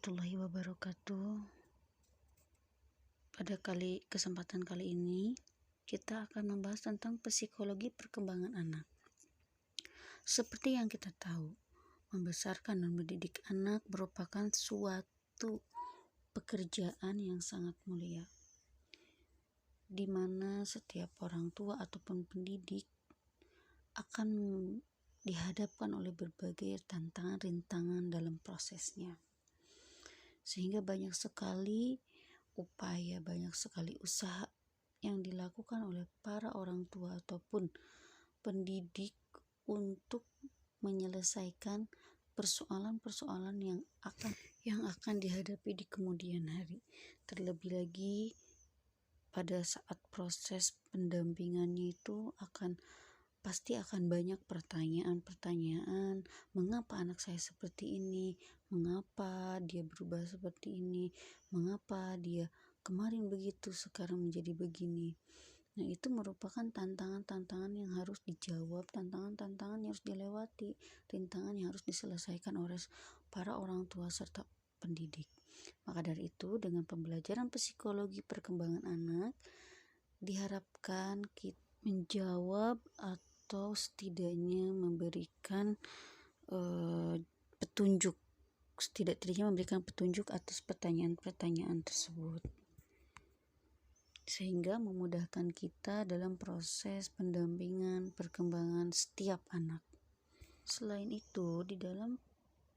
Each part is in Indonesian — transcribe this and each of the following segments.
warahmatullahi wabarakatuh. Pada kesempatan kali ini kita akan membahas tentang psikologi perkembangan anak. Seperti yang kita tahu, membesarkan dan mendidik anak merupakan suatu pekerjaan yang sangat mulia, di mana setiap orang tua ataupun pendidik akan dihadapkan oleh berbagai tantangan rintangan dalam prosesnya. Sehingga banyak sekali upaya, banyak sekali usaha yang dilakukan oleh para orang tua ataupun pendidik untuk menyelesaikan persoalan-persoalan yang akan dihadapi di kemudian hari. Terlebih lagi pada saat proses pendampingannya itu pasti akan banyak pertanyaan, mengapa anak saya seperti ini, mengapa dia berubah seperti ini, mengapa dia kemarin begitu sekarang menjadi begini. Nah, itu merupakan tantangan-tantangan yang harus dijawab, tantangan-tantangan yang harus dilewati, rintangan yang harus diselesaikan oleh para orang tua serta pendidik. Maka dari itu, dengan pembelajaran psikologi perkembangan anak, diharapkan kita menjawab atau setidaknya memberikan petunjuk, setidaknya memberikan petunjuk atas pertanyaan-pertanyaan tersebut, sehingga memudahkan kita dalam proses pendampingan perkembangan setiap anak. Selain itu, di dalam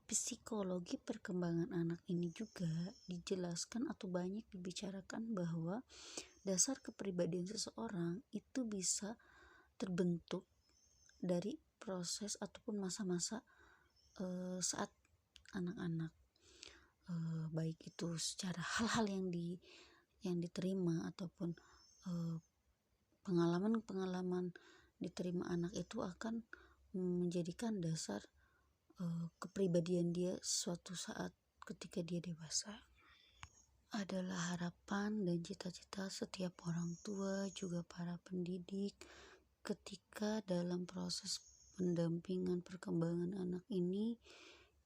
psikologi perkembangan anak ini juga dijelaskan atau banyak dibicarakan bahwa dasar kepribadian seseorang itu bisa terbentuk dari proses ataupun masa-masa saat anak-anak, baik itu secara hal-hal yang diterima ataupun pengalaman-pengalaman diterima anak itu akan menjadikan dasar kepribadian dia suatu saat ketika dia dewasa. Adalah harapan dan cita-cita setiap orang tua juga para pendidik ketika dalam proses pendampingan perkembangan anak ini.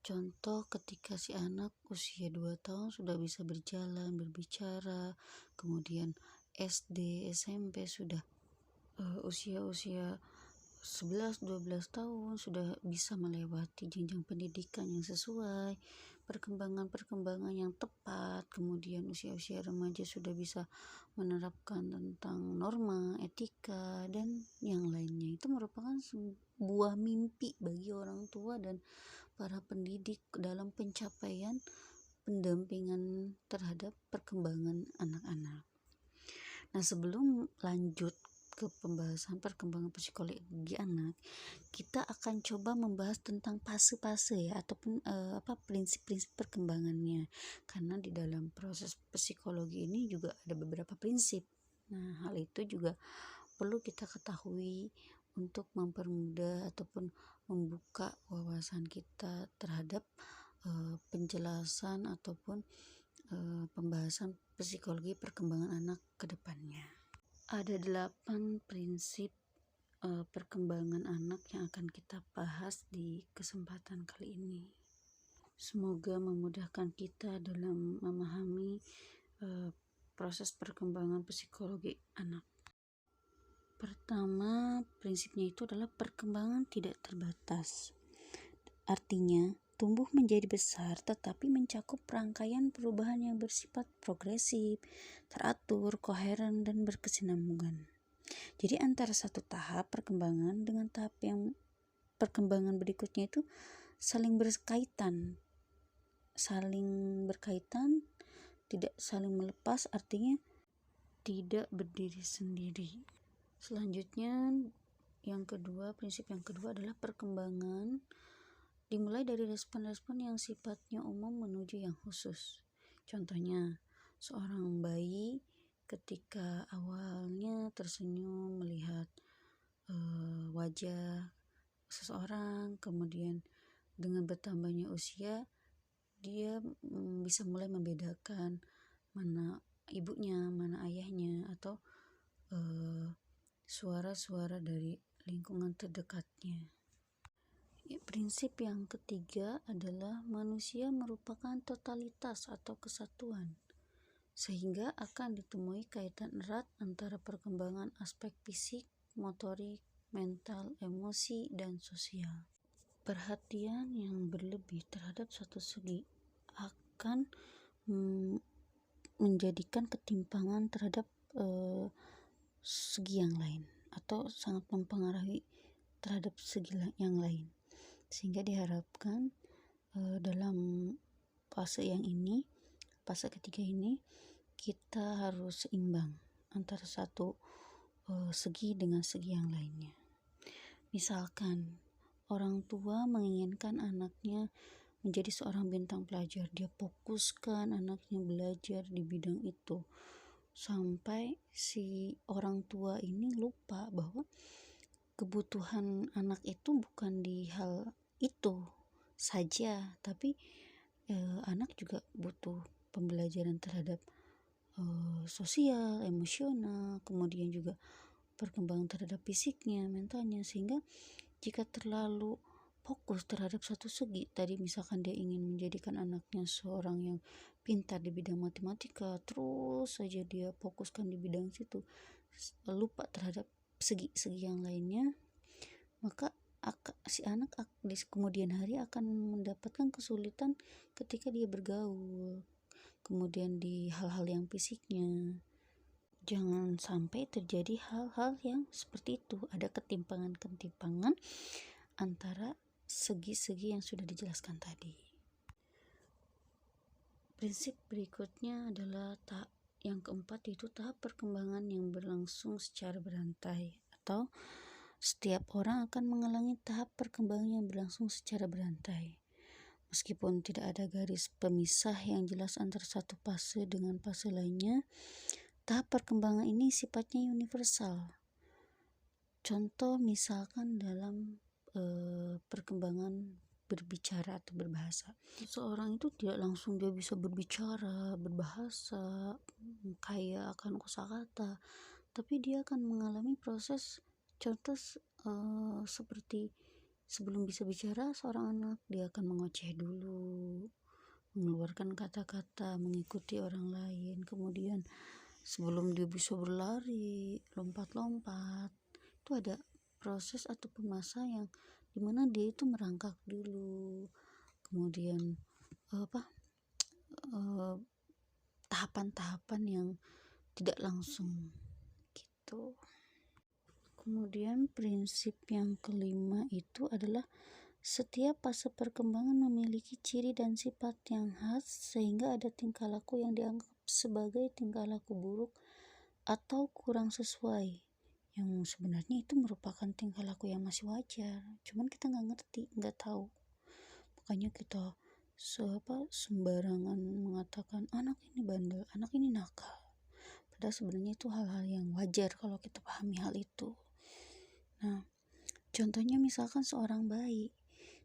Contoh ketika si anak usia 2 tahun sudah bisa berjalan, berbicara, kemudian SD, SMP sudah usia 11-12 tahun sudah bisa melewati jenjang pendidikan yang sesuai, perkembangan yang tepat, kemudian usia-usia remaja sudah bisa menerapkan tentang norma, etika, dan yang lainnya. Itu merupakan sebuah mimpi bagi orang tua dan para pendidik dalam pencapaian pendampingan terhadap perkembangan anak-anak. Nah, sebelum lanjut ke pembahasan perkembangan psikologi anak, kita akan coba membahas tentang fase-fase ya, ataupun prinsip-prinsip perkembangannya, karena di dalam proses psikologi ini juga ada beberapa prinsip. Nah, hal itu juga perlu kita ketahui untuk mempermudah ataupun membuka wawasan kita terhadap penjelasan ataupun pembahasan psikologi perkembangan anak ke depannya. Ada 8 prinsip perkembangan anak yang akan kita bahas di kesempatan kali ini. Semoga memudahkan kita dalam memahami proses perkembangan psikologi anak. Pertama, prinsipnya itu adalah perkembangan tidak terbatas. Artinya, tumbuh menjadi besar tetapi mencakup rangkaian perubahan yang bersifat progresif, teratur, koheren, dan berkesinambungan. Jadi antara satu tahap perkembangan dengan tahap yang perkembangan berikutnya itu saling berkaitan, tidak saling melepas, artinya tidak berdiri sendiri. Selanjutnya, prinsip yang kedua adalah perkembangan dimulai dari respon-respon yang sifatnya umum menuju yang khusus. Contohnya, seorang bayi ketika awalnya tersenyum melihat wajah seseorang, kemudian dengan bertambahnya usia dia bisa mulai membedakan mana ibunya, mana ayahnya, atau suara-suara dari lingkungan terdekatnya. Prinsip yang ketiga adalah manusia merupakan totalitas atau kesatuan, sehingga akan ditemui kaitan erat antara perkembangan aspek fisik, motorik, mental, emosi, dan sosial. Perhatian yang berlebih terhadap satu segi akan menjadikan ketimpangan terhadap segi yang lain, atau sangat mempengaruhi terhadap segi yang lain, sehingga diharapkan dalam fase ketiga ini kita harus seimbang antara satu segi dengan segi yang lainnya. Misalkan orang tua menginginkan anaknya menjadi seorang bintang pelajar, dia fokuskan anaknya belajar di bidang itu, sampai si orang tua ini lupa bahwa kebutuhan anak itu bukan di hal itu saja, tapi anak juga butuh pembelajaran terhadap sosial, emosional, kemudian juga perkembangan terhadap fisiknya, mentalnya. Sehingga jika terlalu fokus terhadap satu segi, tadi misalkan dia ingin menjadikan anaknya seorang yang pintar di bidang matematika, terus saja dia fokuskan di bidang situ, lupa terhadap segi-segi yang lainnya, maka si anak di kemudian hari akan mendapatkan kesulitan ketika dia bergaul, kemudian di hal-hal yang fisiknya. Jangan sampai terjadi hal-hal yang seperti itu, ada ketimpangan-ketimpangan antara segi-segi yang sudah dijelaskan tadi. Prinsip berikutnya adalah yang keempat, yaitu tahap perkembangan yang berlangsung secara berantai, atau setiap orang akan mengalami tahap perkembangan yang berlangsung secara berantai. Meskipun tidak ada garis pemisah yang jelas antara satu fase dengan fase lainnya, tahap perkembangan ini sifatnya universal. Contoh misalkan dalam perkembangan berbicara atau berbahasa, seorang itu tidak langsung dia bisa berbicara, berbahasa, kaya akan kosakata, tapi dia akan mengalami proses. Contoh seperti sebelum bisa bicara seorang anak, dia akan mengoceh dulu, mengeluarkan kata-kata, mengikuti orang lain, kemudian sebelum dia bisa berlari, lompat-lompat, itu ada proses ataupun masa yang dimana dia itu merangkak dulu, kemudian tahapan-tahapan yang tidak langsung gitu. Kemudian prinsip yang kelima itu adalah setiap fase perkembangan memiliki ciri dan sifat yang khas, sehingga ada tingkah laku yang dianggap sebagai tingkah laku buruk atau kurang sesuai, yang sebenarnya itu merupakan tingkah laku yang masih wajar, cuman kita nggak ngerti, nggak tahu, makanya kita sembarangan mengatakan anak ini bandel, anak ini nakal, padahal sebenarnya itu hal-hal yang wajar kalau kita pahami hal itu. Nah, contohnya misalkan seorang bayi,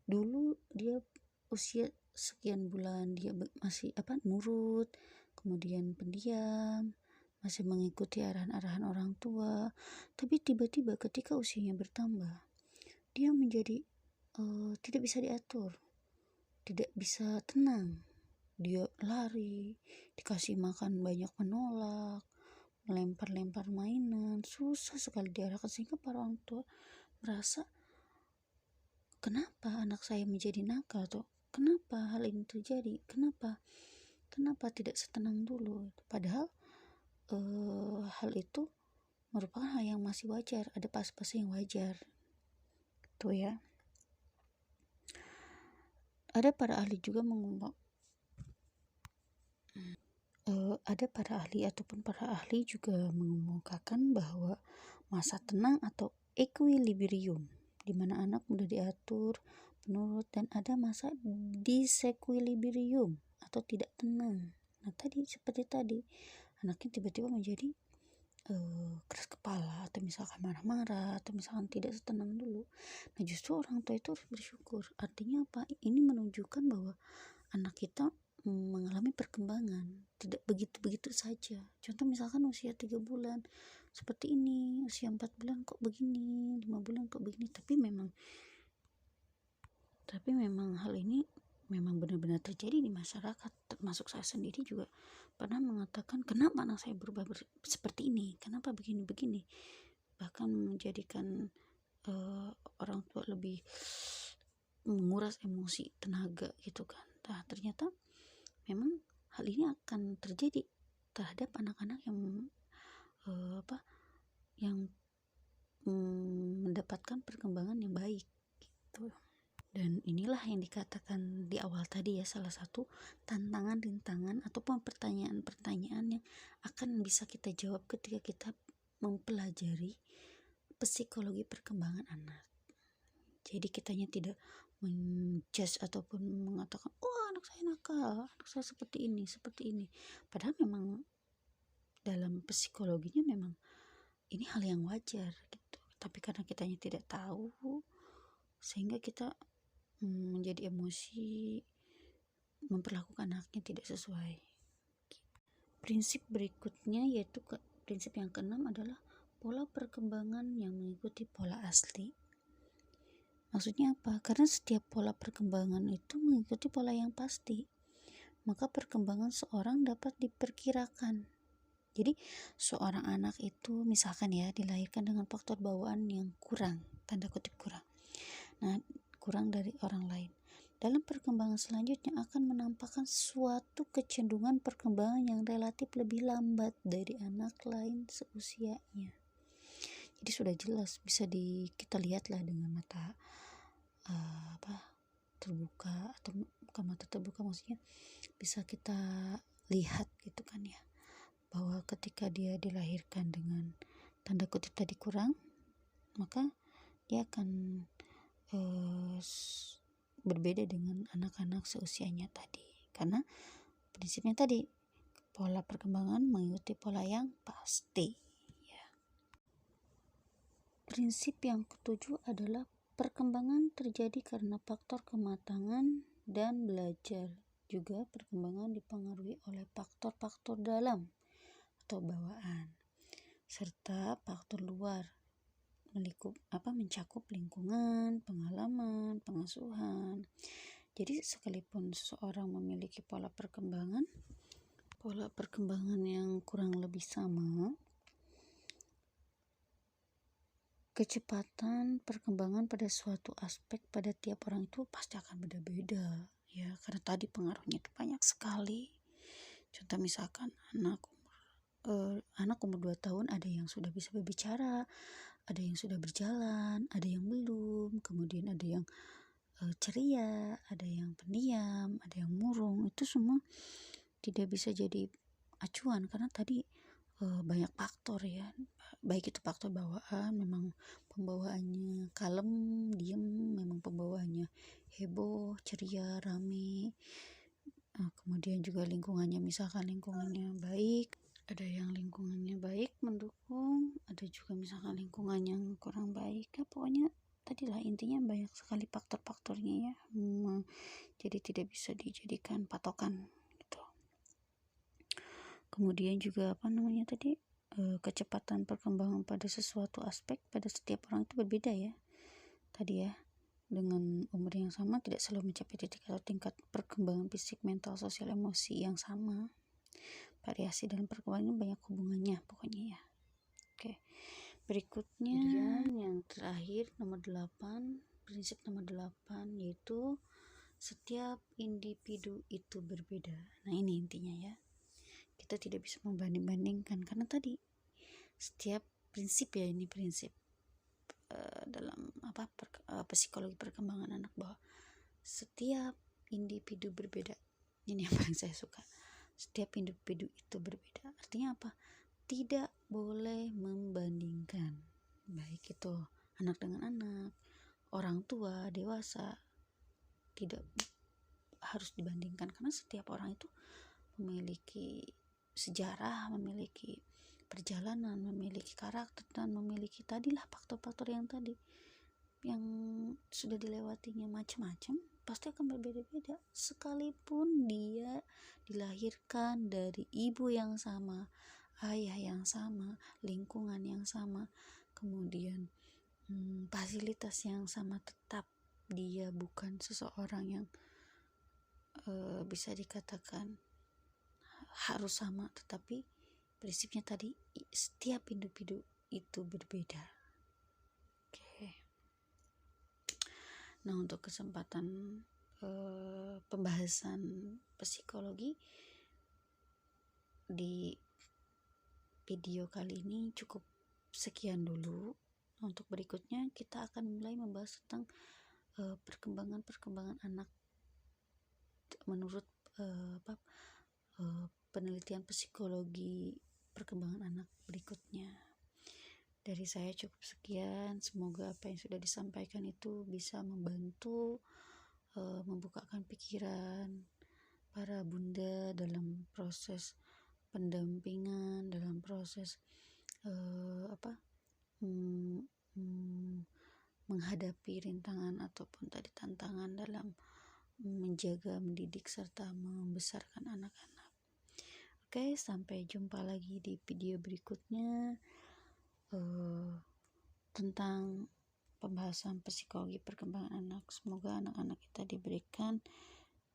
dulu dia usia sekian bulan dia masih nurut, kemudian pendiam, masih mengikuti arahan-arahan orang tua, tapi tiba-tiba ketika usianya bertambah, dia menjadi tidak bisa diatur, tidak bisa tenang, dia lari, dikasih makan banyak menolak, melempar-lempar mainan, susah sekali diarahkan, sehingga para orang tua merasa, kenapa anak saya menjadi nakal, atau kenapa hal ini terjadi, kenapa tidak setenang dulu, padahal hal itu merupakan hal yang masih wajar, ada fase-fase yang wajar tuh ya. Ada para ahli juga mengemukakan bahwa masa tenang atau equilibrium, di mana anak mudah diatur, penurut, dan ada masa disequilibrium atau tidak tenang. Nah, seperti tadi anaknya tiba-tiba menjadi keras kepala, atau misalkan marah-marah, atau misalkan tidak setenang dulu. Nah, justru orang tua itu harus bersyukur. Artinya apa? Ini menunjukkan bahwa anak kita mengalami perkembangan, tidak begitu-begitu saja. Contoh misalkan usia 3 bulan seperti ini, usia 4 bulan kok begini, 5 bulan kok begini, tapi memang Tapi memang hal ini memang benar-benar terjadi di masyarakat, termasuk saya sendiri juga pernah mengatakan, kenapa anak saya berubah seperti ini, kenapa begini-begini, bahkan menjadikan orang tua lebih menguras emosi, tenaga gitu kan. Nah, ternyata memang hal ini akan terjadi terhadap anak-anak yang mendapatkan perkembangan yang baik gitu. Dan inilah yang dikatakan di awal tadi ya, salah satu tantangan, rintangan ataupun pertanyaan-pertanyaan yang akan bisa kita jawab ketika kita mempelajari psikologi perkembangan anak. Jadi kitanya tidak menjudge ataupun mengatakan, oh anak saya nakal, anak saya seperti ini. Padahal memang dalam psikologinya memang ini hal yang wajar gitu. Tapi karena kitanya tidak tahu, sehingga kita menjadi emosi, memperlakukan anaknya tidak sesuai. Prinsip berikutnya yaitu prinsip yang keenam adalah pola perkembangan yang mengikuti pola asli. Maksudnya apa? Karena setiap pola perkembangan itu mengikuti pola yang pasti, maka perkembangan seorang dapat diperkirakan. Jadi seorang anak itu misalkan ya dilahirkan dengan faktor bawaan yang kurang, tanda kutip kurang. Nah, kurang dari orang lain. Dalam perkembangan selanjutnya akan menampakkan suatu kecenderungan perkembangan yang relatif lebih lambat dari anak lain seusianya. Jadi sudah jelas bisa kita lihatlah dengan mata terbuka, atau bukan mata terbuka, maksudnya bisa kita lihat gitu kan ya, bahwa ketika dia dilahirkan dengan tanda kutip tadi kurang, maka dia akan berbeda dengan anak-anak seusianya tadi, karena prinsipnya tadi pola perkembangan mengikuti pola yang pasti ya. Prinsip yang ketujuh adalah perkembangan terjadi karena faktor kematangan dan belajar. Juga perkembangan dipengaruhi oleh faktor-faktor dalam atau bawaan serta faktor luar mencakup lingkungan, pengalaman, pengasuhan. Jadi sekalipun seseorang memiliki pola perkembangan yang kurang lebih sama, kecepatan perkembangan pada suatu aspek pada tiap orang itu pasti akan beda-beda ya, karena tadi pengaruhnya itu banyak sekali. Contoh misalkan anak umur 2 tahun ada yang sudah bisa berbicara, ada yang sudah berjalan, ada yang belum, kemudian ada yang ceria, ada yang pendiam, ada yang murung. Itu semua tidak bisa jadi acuan karena tadi banyak faktor ya, baik itu faktor bawaan, memang pembawaannya kalem, diem, memang pembawaannya heboh, ceria, rame. Kemudian juga lingkungannya, misalkan lingkungannya baik, ada yang lingkungannya baik mendukung, ada juga misalkan lingkungan yang kurang baik ya, pokoknya tadilah intinya banyak sekali faktor-faktornya ya. Jadi tidak bisa dijadikan patokan gitu. Kemudian juga kecepatan perkembangan pada sesuatu aspek pada setiap orang itu berbeda ya tadi ya. Dengan umur yang sama tidak selalu mencapai titik atau tingkat perkembangan fisik, mental, sosial, emosi yang sama. Variasi dalam perkembangan ini banyak hubungannya pokoknya ya. Oke. Berikutnya yang terakhir prinsip nomor 8 yaitu setiap individu itu berbeda. Nah, ini intinya ya. Kita tidak bisa membanding-bandingkan karena tadi setiap prinsip dalam psikologi perkembangan anak, bahwa setiap individu berbeda. Ini yang paling saya suka. Setiap individu itu berbeda. Artinya apa? Tidak boleh membandingkan, baik itu anak dengan anak, orang tua, dewasa, tidak harus dibandingkan karena setiap orang itu memiliki sejarah, memiliki perjalanan, memiliki karakter, dan memiliki tadilah faktor-faktor yang tadi yang sudah dilewatinya macam-macam, pasti akan berbeda-beda sekalipun dia dilahirkan dari ibu yang sama, ayah yang sama, lingkungan yang sama, kemudian fasilitas yang sama, tetap dia bukan seseorang yang bisa dikatakan harus sama, tetapi prinsipnya tadi setiap individu itu berbeda. Oke. Nah, untuk kesempatan pembahasan psikologi di video kali ini cukup sekian dulu. Untuk berikutnya kita akan mulai membahas tentang perkembangan anak menurut penelitian psikologi perkembangan anak berikutnya. Dari saya cukup sekian. Semoga apa yang sudah disampaikan itu bisa membantu membukakan pikiran para bunda dalam proses pendampingan, dalam proses menghadapi rintangan ataupun tadi tantangan dalam menjaga, mendidik, serta membesarkan anak-anak. Oke, sampai jumpa lagi di video berikutnya tentang pembahasan psikologi perkembangan anak. Semoga anak-anak kita diberikan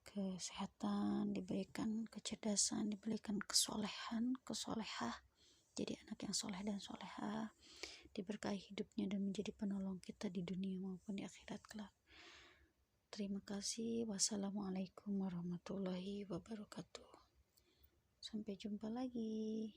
kesehatan, diberikan kecerdasan, diberikan kesolehah, jadi anak yang soleh dan solehah, diberkahi hidupnya dan menjadi penolong kita di dunia maupun di akhirat kelak. Terima kasih. Wassalamualaikum warahmatullahi wabarakatuh. Sampai jumpa lagi.